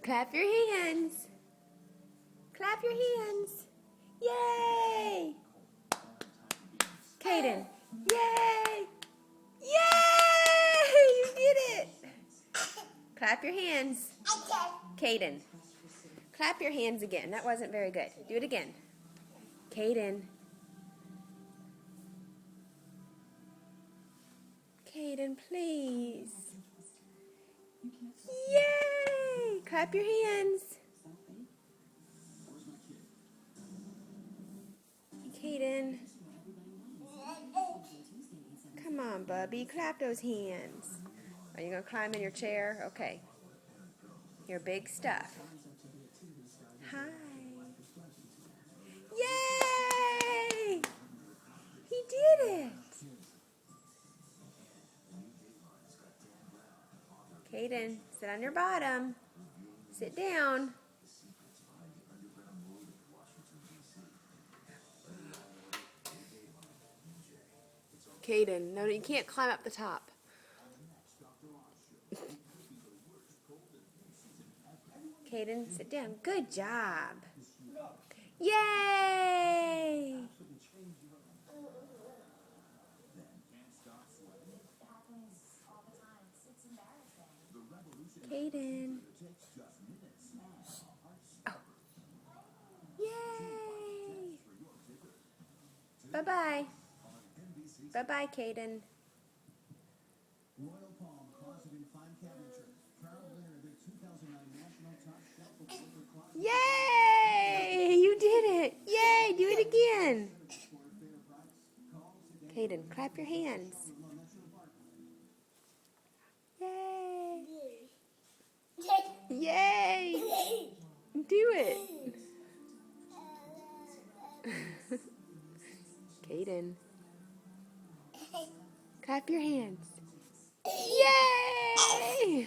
Clap your hands. Clap your hands. Yay! Caden. Yay! Yay! You did it! Clap your hands. Caden. Clap your hands again. That wasn't very good. Do it again. Caden. Caden, please. Yay! Clap your hands. Caden. Come on, Bubby. Clap those hands. Are you going to climb in your chair? Okay. Your big stuff. Hi. Yay! He did it. Caden, sit on your bottom. Sit down. Caden, no, you can't climb up the top. Caden, sit down. Good job. Yay! Caden. Oh. Yay! Bye-bye. Bye-bye, Caden. Royal Palm closeted fine cabinetry. Proud winner of the 2009 National Top Shelf Award for Closet. Yay! You did it! Yay! Do it again. Caden, clap your hands. Yay! Yay! Do it. Caden. Clap your hands. Yay!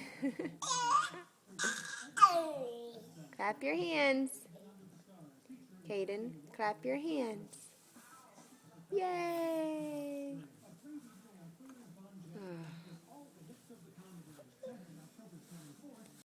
Clap your hands. Caden, clap your hands. Yay!